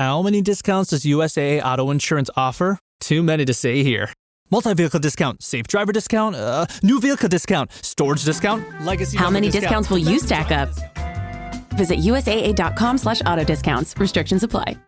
How many discounts does USAA Auto Insurance offer? Too many to say here. Multi-vehicle discount, safe driver discount, new vehicle discount, storage discount, legacy. How many discounts will you stack up? Visit USAA.com/auto discounts. Restrictions apply.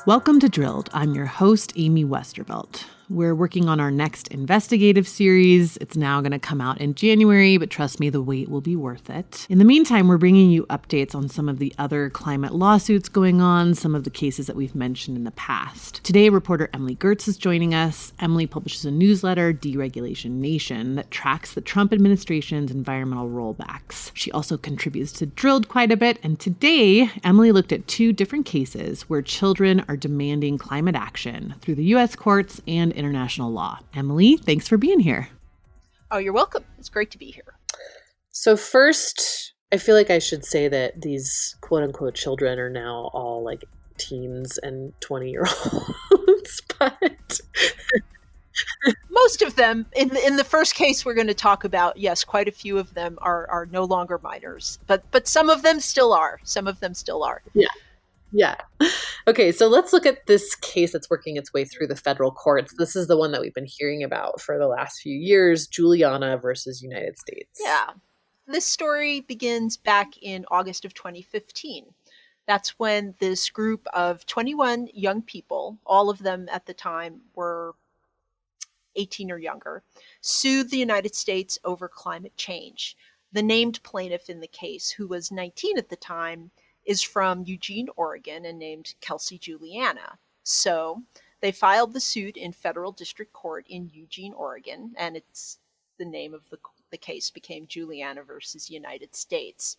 Welcome to Drilled. I'm your host, Amy Westervelt. We're working on our next investigative series. It's now going to come out in January, but trust me, the wait will be worth it. In the meantime, we're bringing you updates on some of the other climate lawsuits going on, some of the cases that we've mentioned in the past. Today, reporter Emily Gertz is joining us. Emily publishes a newsletter, Deregulation Nation, that tracks the Trump administration's environmental rollbacks. She also contributes to Drilled quite a bit, and today, Emily looked at two different cases where children are demanding climate action through the U.S. courts and international law. Emily, thanks for being here. Oh, you're welcome. It's great to be here. So first, I feel like I should say that these quote-unquote children are now all like teens and 20-year-olds, but most of them, in the first case we're going to talk about, yes, quite a few of them are no longer minors, but some of them still are. Some of them still are. Yeah. Okay, so let's look at this case that's working its way through the federal courts. This is the one that we've been hearing about for the last few years, Juliana versus United States. Yeah. This story begins back in August of 2015. That's when this group of 21 young people, all of them at the time were 18 or younger, sued the United States over climate change. The named plaintiff in the case, who was 19 at the time, is from Eugene, Oregon, and named Kelsey Juliana. So they filed the suit in federal district court in Eugene, Oregon, and it's the name of the case became Juliana versus United States.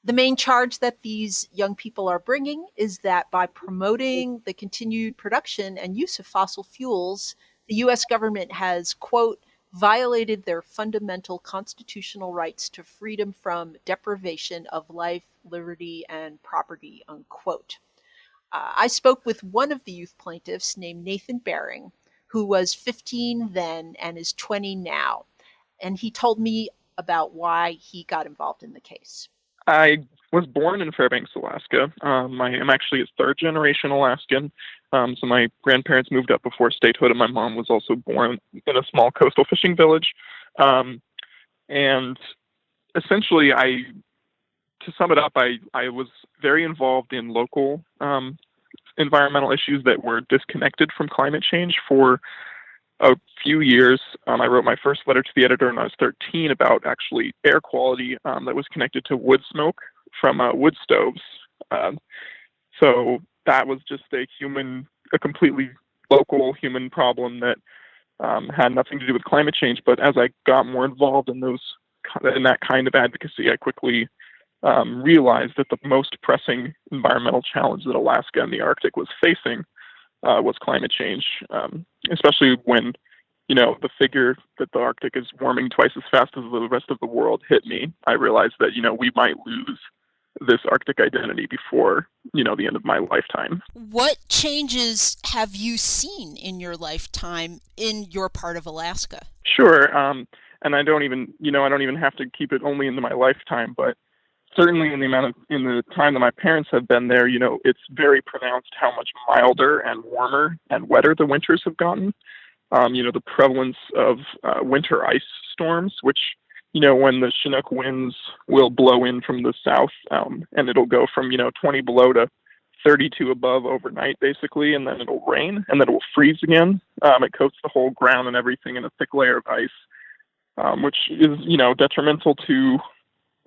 The main charge that these young people are bringing is that by promoting the continued production and use of fossil fuels, the U.S. government has, quote, violated their fundamental constitutional rights to freedom from deprivation of life, liberty, and property, unquote. I spoke with one of the youth plaintiffs named Nathan Bering, who was 15 then and is 20 now. And he told me about why he got involved in the case. I was born in Fairbanks, Alaska. I am actually a third-generation Alaskan. So my grandparents moved up before statehood, and my mom was also born in a small coastal fishing village. And essentially, to sum it up, I was very involved in local environmental issues that were disconnected from climate change for a few years. I wrote my first letter to the editor when I was 13 about actually air quality that was connected to wood smoke from wood stoves. So that was just a completely local human problem that had nothing to do with climate change. But as I got more involved in that kind of advocacy, I quickly realized that the most pressing environmental challenge that Alaska and the Arctic was facing was climate change, especially when, the figure that the Arctic is warming twice as fast as the rest of the world hit me. I realized that, we might lose this Arctic identity before, the end of my lifetime. What changes have you seen in your lifetime in your part of Alaska? Sure. And I don't even have to keep it only into my lifetime, but certainly in the time that my parents have been there, it's very pronounced how much milder and warmer and wetter the winters have gotten. The prevalence of winter ice storms, which, when the Chinook winds will blow in from the south, and it'll go from, 20 below to 32 above overnight, basically, and then it'll rain, and then it will freeze again. It coats the whole ground and everything in a thick layer of ice, which is, detrimental to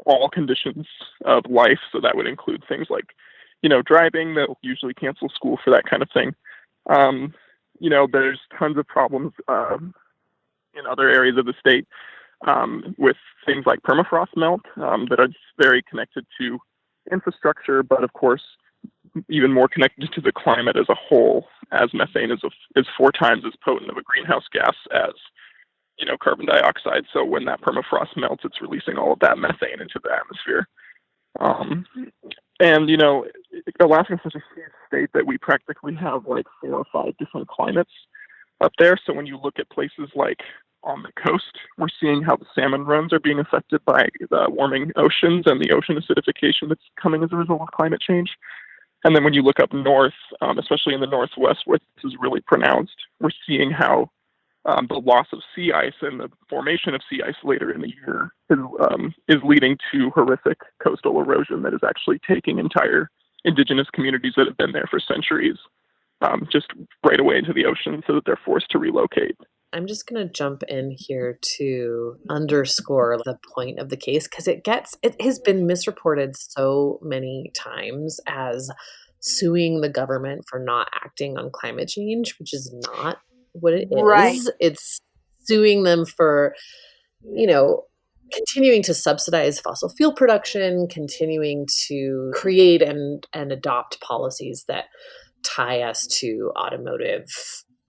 all conditions of life. So that would include things like, driving. They'll usually cancel school for that kind of thing. There's tons of problems in other areas of the state with things like permafrost melt that are very connected to infrastructure, but of course, even more connected to the climate as a whole, as methane is 4 times as potent of a greenhouse gas as carbon dioxide. So when that permafrost melts, it's releasing all of that methane into the atmosphere. And, Alaska is such a huge state that we practically have like 4 or 5 different climates up there. So when you look at places like on the coast. We're seeing how the salmon runs are being affected by the warming oceans and the ocean acidification that's coming as a result of climate change. And then when you look up north, especially in the northwest where this is really pronounced, we're seeing how the loss of sea ice and the formation of sea ice later in the year is leading to horrific coastal erosion that is actually taking entire indigenous communities that have been there for centuries just right away into the ocean so that they're forced to relocate. I'm just going to jump in here to underscore the point of the case because it has been misreported so many times as suing the government for not acting on climate change, which is not what it is. Right. It's suing them for, continuing to subsidize fossil fuel production, continuing to create and adopt policies that tie us to automotive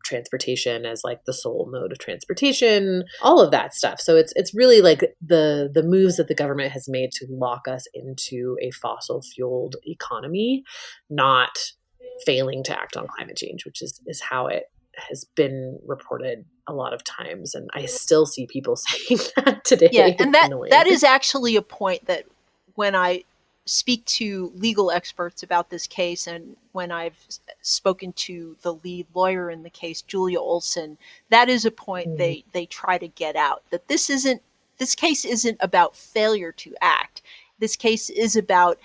transportation as like the sole mode of transportation, all of that stuff. So it's really like the moves that the government has made to lock us into a fossil fueled economy, not failing to act on climate change, which is how it has been reported a lot of times. And I still see people saying that today. Yeah, and that is actually a point that when I speak to legal experts about this case, and when I've spoken to the lead lawyer in the case, Julia Olson, that is a point they try to get out, that this case isn't about failure to act. This case is about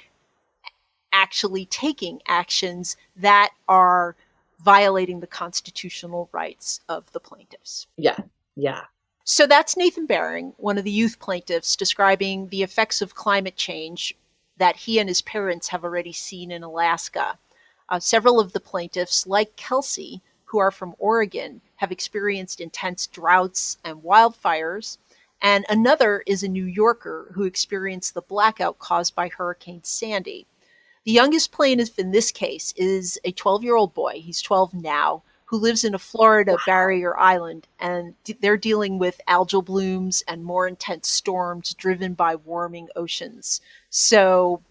actually taking actions that are violating the constitutional rights of the plaintiffs. Yeah. So that's Nathan Bering, one of the youth plaintiffs, describing the effects of climate change that he and his parents have already seen in Alaska. Several of the plaintiffs, like Kelsey, who are from Oregon, have experienced intense droughts and wildfires. And another is a New Yorker who experienced the blackout caused by Hurricane Sandy. The youngest plaintiff in this case is a 12-year-old boy, he's 12 now, who lives in a Florida barrier island, and they're dealing with algal blooms and more intense storms driven by warming oceans. So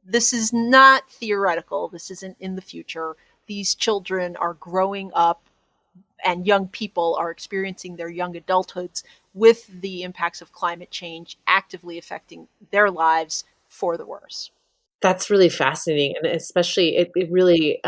this is not theoretical. This isn't in the future. These children are growing up, and young people are experiencing their young adulthoods with the impacts of climate change actively affecting their lives for the worse. That's really fascinating. And especially it really,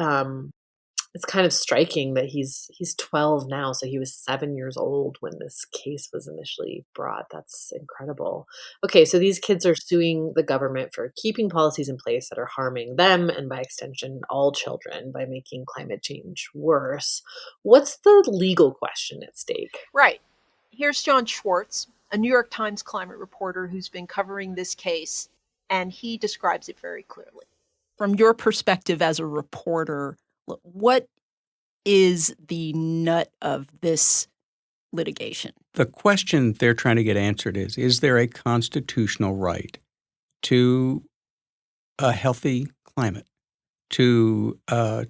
it's kind of striking that he's 12 now. So he was 7 years old when this case was initially brought. That's incredible. Okay. So these kids are suing the government for keeping policies in place that are harming them and by extension, all children by making climate change worse. What's the legal question at stake? Right. Here's John Schwartz, a New York Times climate reporter who's been covering this case, and he describes it very clearly. From your perspective as a reporter, what is the nut of this litigation? The question they're trying to get answered is there a constitutional right to a healthy climate, to a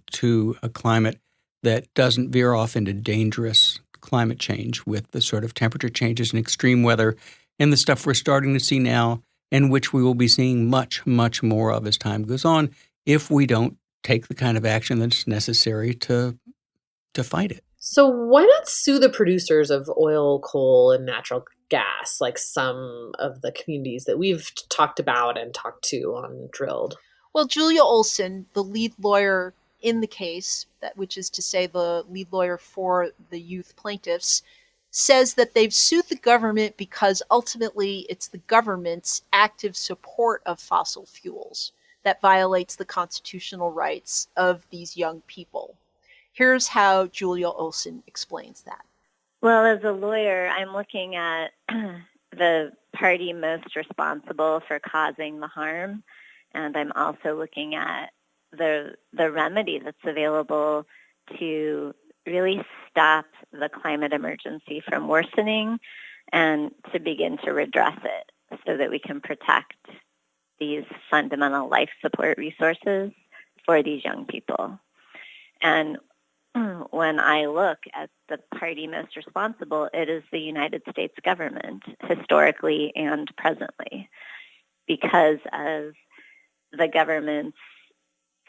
climate that doesn't veer off into dangerous climate change with the sort of temperature changes and extreme weather and the stuff we're starting to see now, and which we will be seeing much, much more of as time goes on if we don't take the kind of action that's necessary to fight it. So why not sue the producers of oil, coal, and natural gas, like some of the communities that we've talked about and talked to on Drilled? Well, Julia Olson, the lead lawyer in the case, which is to say the lead lawyer for the youth plaintiffs, says that they've sued the government because ultimately it's the government's active support of fossil fuels that violates the constitutional rights of these young people. Here's how Julia Olson explains that. Well, as a lawyer, I'm looking at the party most responsible for causing the harm, and I'm also looking at the remedy that's available to really stop the climate emergency from worsening and to begin to redress it so that we can protect these fundamental life support resources for these young people. And when I look at the party most responsible, it is the United States government, historically and presently, because of the government's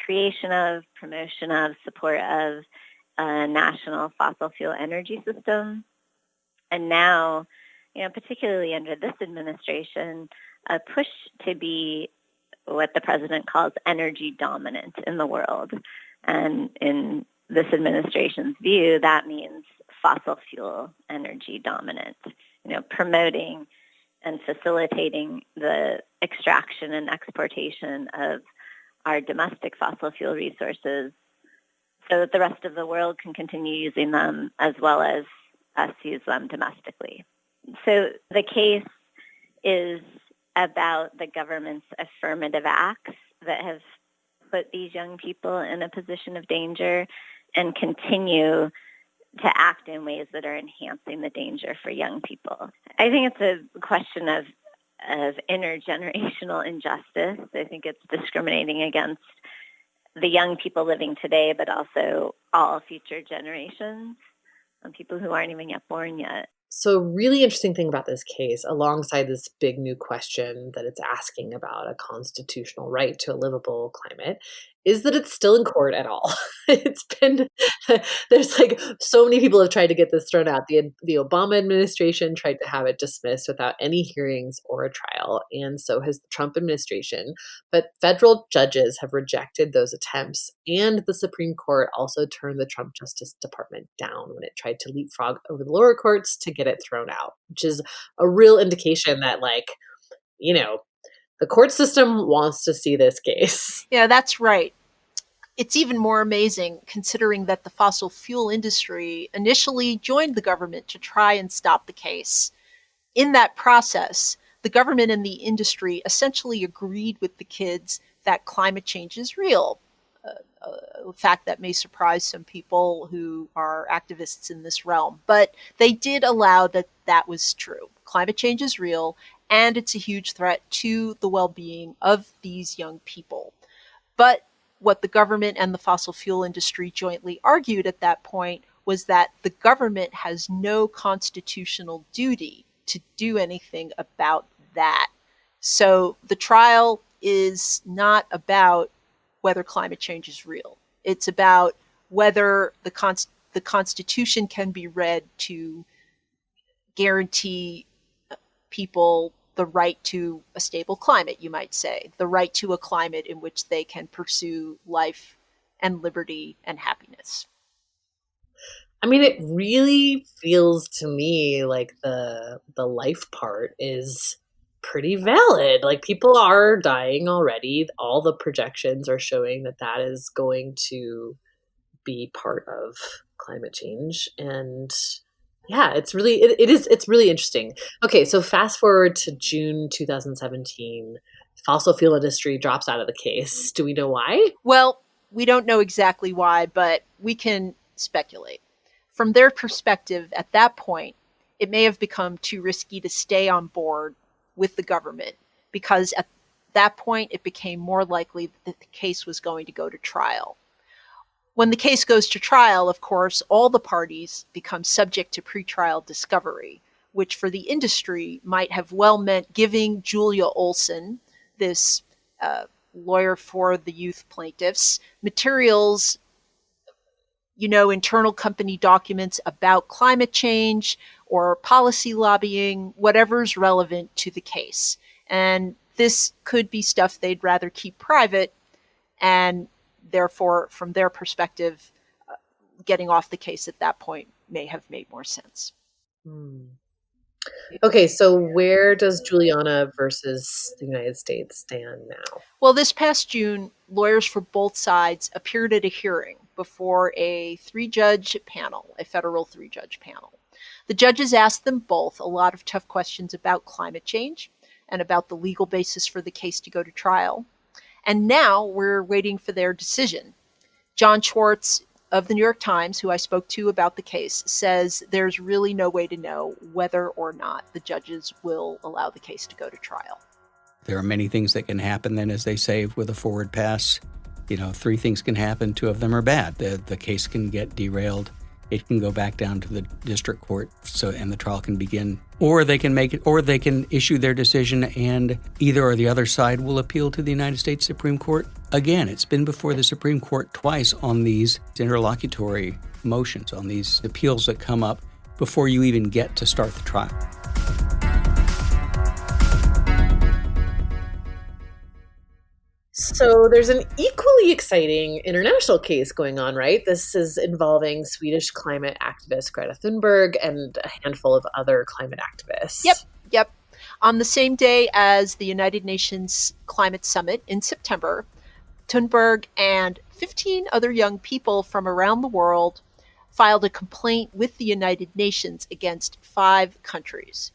creation of, promotion of, support of a national fossil fuel energy system And now, particularly under this administration, a push to be what the president calls energy dominant in the world. And in this administration's view, that means fossil fuel energy dominant, promoting and facilitating the extraction and exportation of our domestic fossil fuel resources so that the rest of the world can continue using them as well as us use them domestically. So the case is about the government's affirmative acts that have put these young people in a position of danger and continue to act in ways that are enhancing the danger for young people. I think it's a question of intergenerational injustice. I think it's discriminating against the young people living today, but also all future generations and people who aren't even yet born yet. So really interesting thing about this case, alongside this big new question that it's asking about a constitutional right to a livable climate, is that it's still in court at all. It's been, there's like so many people have tried to get this thrown out. The Obama administration tried to have it dismissed without any hearings or a trial, and so has the Trump administration. But federal judges have rejected those attempts, and the Supreme Court also turned the Trump Justice Department down when it tried to leapfrog over the lower courts to get it thrown out, which is a real indication that, the court system wants to see this case. Yeah, that's right. It's even more amazing considering that the fossil fuel industry initially joined the government to try and stop the case. In that process, the government and the industry essentially agreed with the kids that climate change is real. A fact that may surprise some people who are activists in this realm, but they did allow that was true. Climate change is real, and it's a huge threat to the well-being of these young people. But what the government and the fossil fuel industry jointly argued at that point was that the government has no constitutional duty to do anything about that. So the trial is not about whether climate change is real. It's about whether the Constitution can be read to guarantee people the right to a stable climate, you might say, the right to a climate in which they can pursue life and liberty and happiness. I mean, it really feels to me like the life part is pretty valid. Like, people are dying already. All the projections are showing that is going to be part of climate change. And yeah, it's really interesting. Okay, so fast forward to June 2017, fossil fuel industry drops out of the case. Do we know why? Well, we don't know exactly why, but we can speculate. From their perspective, at that point, it may have become too risky to stay on board with the government, because at that point it became more likely that the case was going to go to trial. When the case goes to trial, of course, all the parties become subject to pretrial discovery, which for the industry might have well meant giving Julia Olson, this lawyer for the youth plaintiffs, materials, internal company documents about climate change or policy lobbying, whatever's relevant to the case. And this could be stuff they'd rather keep private, and therefore, from their perspective, getting off the case at that point may have made more sense. Okay, so where does Juliana versus the United States stand now? Well, this past June, lawyers for both sides appeared at a hearing before a three-judge panel, a federal three-judge panel. The judges asked them both a lot of tough questions about climate change and about the legal basis for the case to go to trial. And now we're waiting for their decision. John Schwartz of the New York Times, who I spoke to about the case, says there's really no way to know whether or not the judges will allow the case to go to trial. There are many things that can happen then, as they say, with a forward pass. 3 things can happen, 2 of them are bad. The case can get derailed. It can go back down to the district court, and the trial can begin. Or they can issue their decision, and either or the other side will appeal to the United States Supreme Court. Again, it's been before the Supreme Court twice on these interlocutory motions, on these appeals that come up before you even get to start the trial. So there's an equally exciting international case going on, right? This is involving Swedish climate activist Greta Thunberg and a handful of other climate activists. Yep. On the same day as the United Nations Climate Summit in September, Thunberg and 15 other young people from around the world filed a complaint with the United Nations against 5 countries.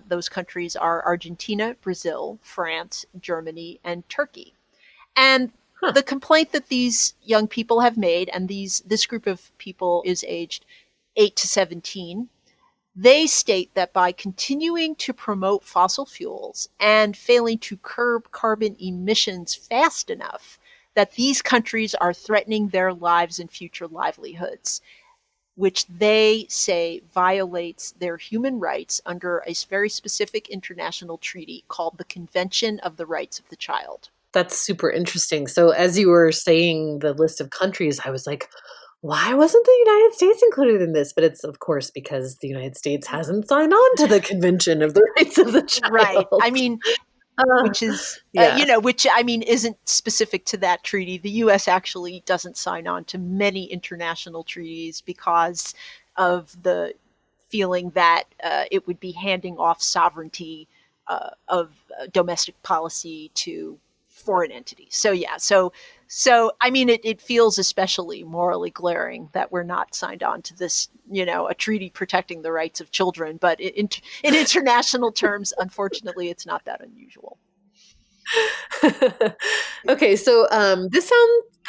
Those countries are Argentina, Brazil, France, Germany, and Turkey. And the complaint that these young people have made, and this group of people is aged 8 to 17, they state that by continuing to promote fossil fuels and failing to curb carbon emissions fast enough, that these countries are threatening their lives and future livelihoods, which they say violates their human rights under a very specific international treaty called the Convention of the Rights of the Child. That's super interesting. So as you were saying the list of countries, I was like, why wasn't the United States included in this? But it's, of course, because the United States hasn't signed on to the Convention of the Rights of the Child. Right. I mean, which is, which I mean, isn't specific to that treaty. The U.S. actually doesn't sign on to many international treaties because of the feeling that it would be handing off sovereignty of domestic policy to foreign entities. So I mean, it feels especially morally glaring that we're not signed on to this, a treaty protecting the rights of children. But in international terms, unfortunately, it's not that unusual. Okay, so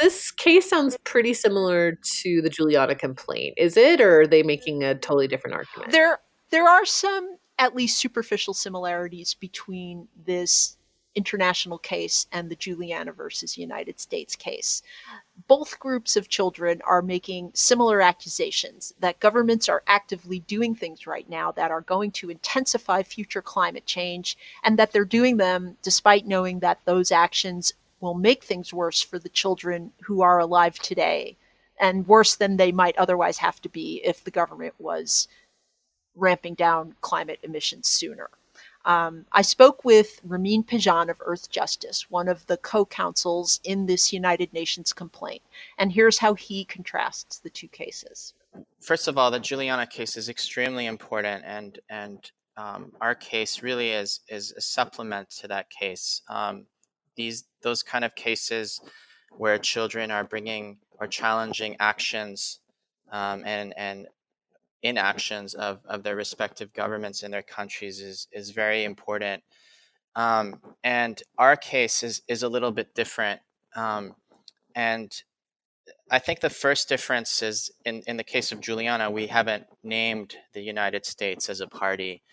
this case sounds pretty similar to the Juliana complaint. Is it, or are they making a totally different argument? There are some at least superficial similarities between this international case and the Juliana versus United States case. Both groups of children are making similar accusations that governments are actively doing things right now that are going to intensify future climate change, and that they're doing them despite knowing that those actions will make things worse for the children who are alive today, and worse than they might otherwise have to be if the government was ramping down climate emissions sooner. I spoke with Ramin Pijan of Earth Justice, one of the co-counsels in this United Nations complaint, and here's how he contrasts the two cases. First of all, the Juliana case is extremely important, and our case really is a supplement to that case. Those kind of cases where children are bringing or challenging actions and inactions of their respective governments in their countries is very important. And our case is a little bit different. And I think the first difference is in the case of Juliana, we haven't named the United States as a party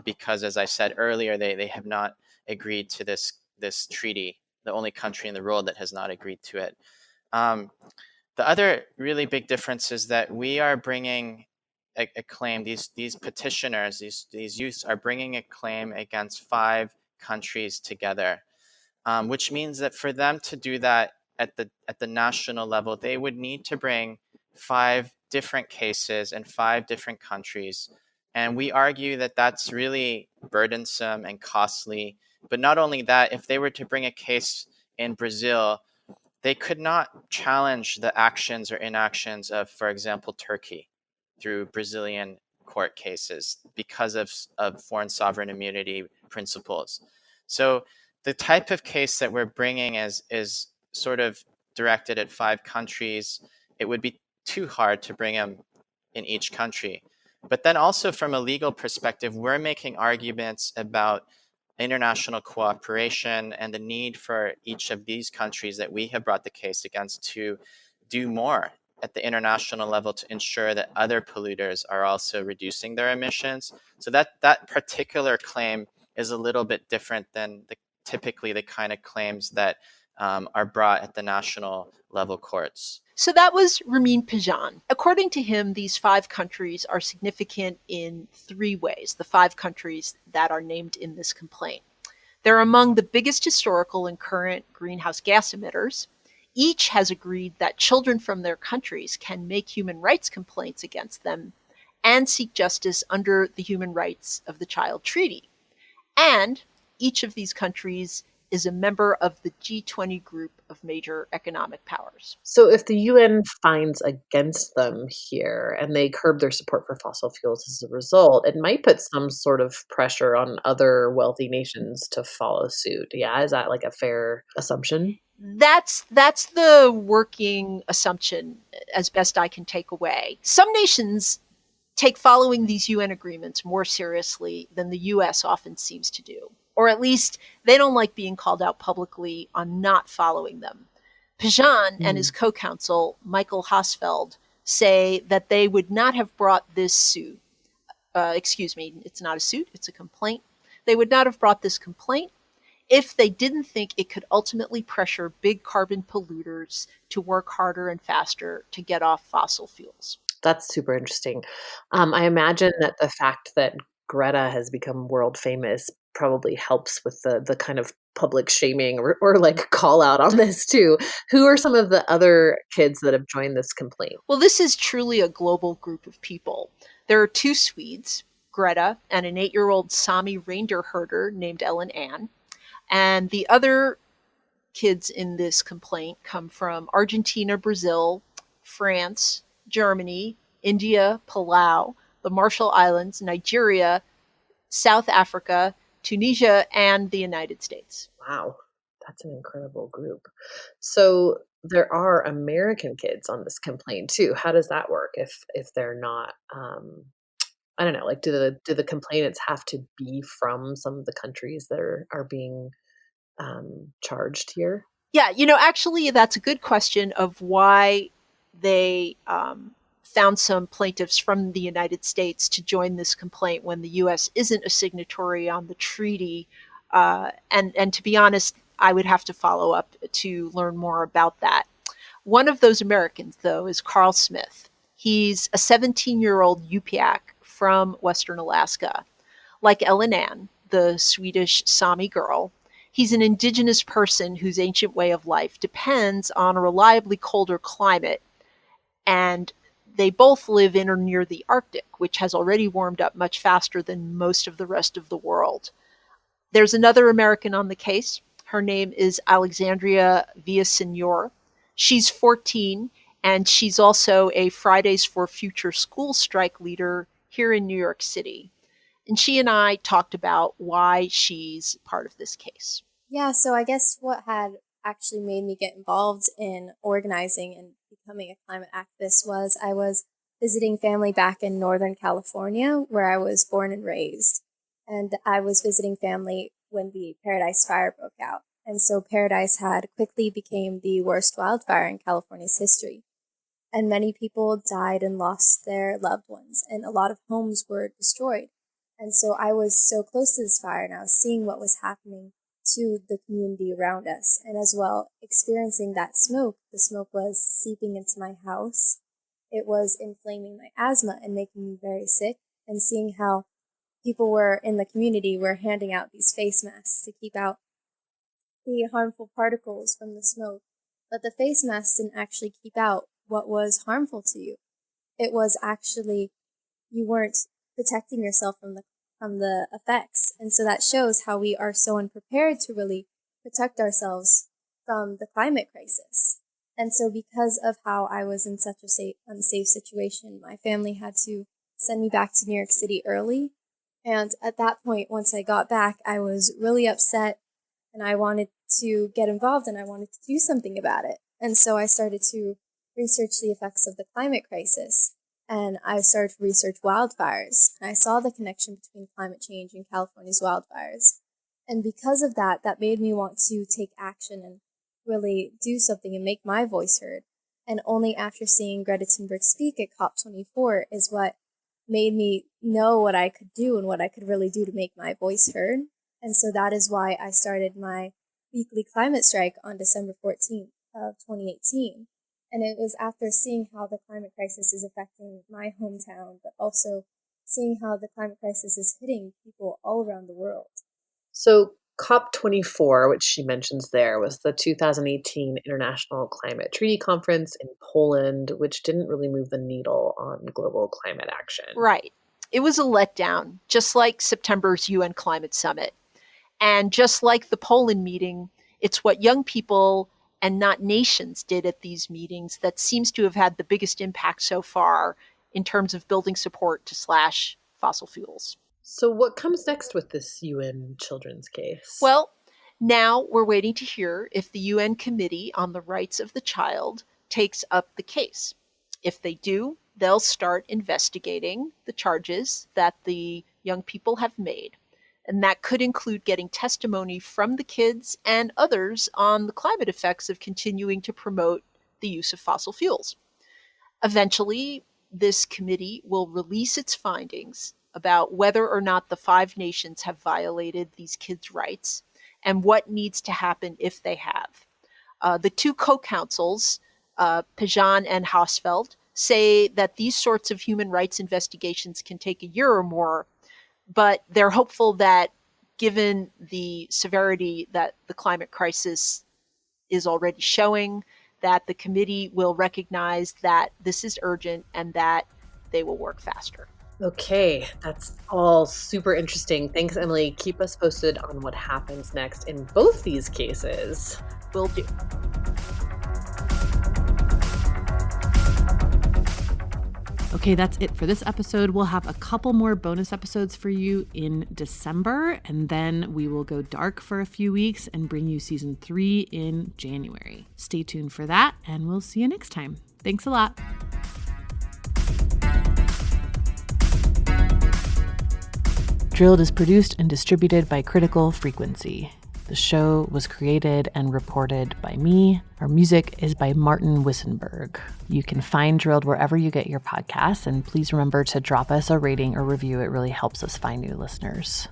because, as I said earlier, they have not agreed to this treaty, the only country in the world that has not agreed to it. The other really big difference is that we are bringing a claim. These petitioners, these youths, are bringing a claim against 5 countries together, which means that for them to do that at the national level, they would need to bring 5 different cases in 5 different countries, and we argue that that's really burdensome and costly. But not only that, if they were to bring a case in Brazil, they could not challenge the actions or inactions of, for example, Turkey through Brazilian court cases because of foreign sovereign immunity principles. So the type of case that we're bringing is sort of directed at 5 countries. It would be too hard to bring them in each country. But then also from a legal perspective, we're making arguments about international cooperation and the need for each of these countries that we have brought the case against to do more at the international level to ensure that other polluters are also reducing their emissions. So that particular claim is a little bit different than typically the kind of claims that are brought at the national level courts. So that was Ramin Pijan. According to him, these 5 countries are significant in 3 ways, the 5 countries that are named in this complaint. They're among the biggest historical and current greenhouse gas emitters. Each has agreed that children from their countries can make human rights complaints against them, and seek justice under the Human Rights of the Child Treaty. And each of these countries is a member of the G20 group of major economic powers. So if the UN finds against them here and they curb their support for fossil fuels as a result, it might put some sort of pressure on other wealthy nations to follow suit. Yeah, is that like a fair assumption? That's the working assumption as best I can take away. Some nations take following these UN agreements more seriously than the US often seems to do. Or at least they don't like being called out publicly on not following them. Pajan and his co-counsel, Michael Hosfeld, say that they would not have brought this suit. It's not a suit, it's a complaint. They would not have brought this complaint if they didn't think it could ultimately pressure big carbon polluters to work harder and faster to get off fossil fuels. That's super interesting. I imagine that the fact that Greta has become world famous probably helps with the kind of public shaming or like call out on this too. Who are some of the other kids that have joined this complaint? Well, this is truly a global group of people. There are 2 Swedes, Greta, and an 8-year-old Sami reindeer herder named Ellen Ann. And the other kids in this complaint come from Argentina, Brazil, France, Germany, India, Palau, the Marshall Islands, Nigeria, South Africa, Tunisia, and the United States. Wow, that's an incredible group. So there are American kids on this complaint too. How does that work if they're not I don't know, like do the complainants have to be from some of the countries that are being charged here? Yeah, actually, that's a good question of why they found some plaintiffs from the United States to join this complaint when the U.S. isn't a signatory on the treaty. And to be honest, I would have to follow up to learn more about that. One of those Americans, though, is Carl Smith. He's a 17-year-old Yup'ik from Western Alaska. Like Ellen Ann, the Swedish Sami girl, he's an indigenous person whose ancient way of life depends on a reliably colder climate, and they both live in or near the Arctic, which has already warmed up much faster than most of the rest of the world. There's another American on the case. Her name is Alexandria Villaseñor. She's 14, and she's also a Fridays for Future school strike leader here in New York City. And she and I talked about why she's part of this case. Yeah, so I guess what had actually made me get involved in organizing and becoming a climate activist was I was visiting family back in Northern California, where I was born and raised. And I was visiting family when the Paradise Fire broke out. And so Paradise had quickly became the worst wildfire in California's history. And many people died and lost their loved ones, and a lot of homes were destroyed. And so I was so close to this fire, and I was seeing what was happening to the community around us, and as well experiencing that smoke. The smoke was seeping into my house. It was inflaming my asthma and making me very sick, and seeing how people were in the community were handing out these face masks to keep out the harmful particles from the smoke. But the face masks didn't actually keep out what was harmful to you. It was actually, you weren't protecting yourself from the effects. And so that shows how we are so unprepared to really protect ourselves from the climate crisis. And so because of how I was in such a unsafe situation, my family had to send me back to New York City early. And at that point, once I got back, I was really upset, and I wanted to get involved, and I wanted to do something about it. And so I started to research the effects of the climate crisis, and I started to research wildfires. And I saw the connection between climate change and California's wildfires. And because of that, that made me want to take action and really do something and make my voice heard. And only after seeing Greta Thunberg speak at COP24 is what made me know what I could do and what I could really do to make my voice heard. And so that is why I started my weekly climate strike on December 14th of 2018. And it was after seeing how the climate crisis is affecting my hometown, but also seeing how the climate crisis is hitting people all around the world. So COP24, which she mentions there, was the 2018 International Climate Treaty Conference in Poland, which didn't really move the needle on global climate action. Right. It was a letdown, just like September's UN Climate Summit. And just like the Poland meeting, it's what young people and not nations did at these meetings that seems to have had the biggest impact so far in terms of building support to slash fossil fuels. So what comes next with this UN children's case? Well, now we're waiting to hear if the UN Committee on the Rights of the Child takes up the case. If they do, they'll start investigating the charges that the young people have made. And that could include getting testimony from the kids and others on the climate effects of continuing to promote the use of fossil fuels. Eventually, this committee will release its findings about whether or not the 5 nations have violated these kids' rights and what needs to happen if they have. The 2 co-counsels, Pajan and Hausfeld, say that these sorts of human rights investigations can take a year or more, but they're hopeful that given the severity that the climate crisis is already showing, that the committee will recognize that this is urgent and that they will work faster. Okay, that's all super interesting. Thanks, Emily. Keep us posted on what happens next in both these cases. Will do. Okay, that's it for this episode. We'll have a couple more bonus episodes for you in December, and then we will go dark for a few weeks and bring you season 3 in January. Stay tuned for that, and we'll see you next time. Thanks a lot. Drilled is produced and distributed by Critical Frequency. The show was created and reported by me. Our music is by Martin Wissenberg. You can find Drilled wherever you get your podcasts, and please remember to drop us a rating or review. It really helps us find new listeners.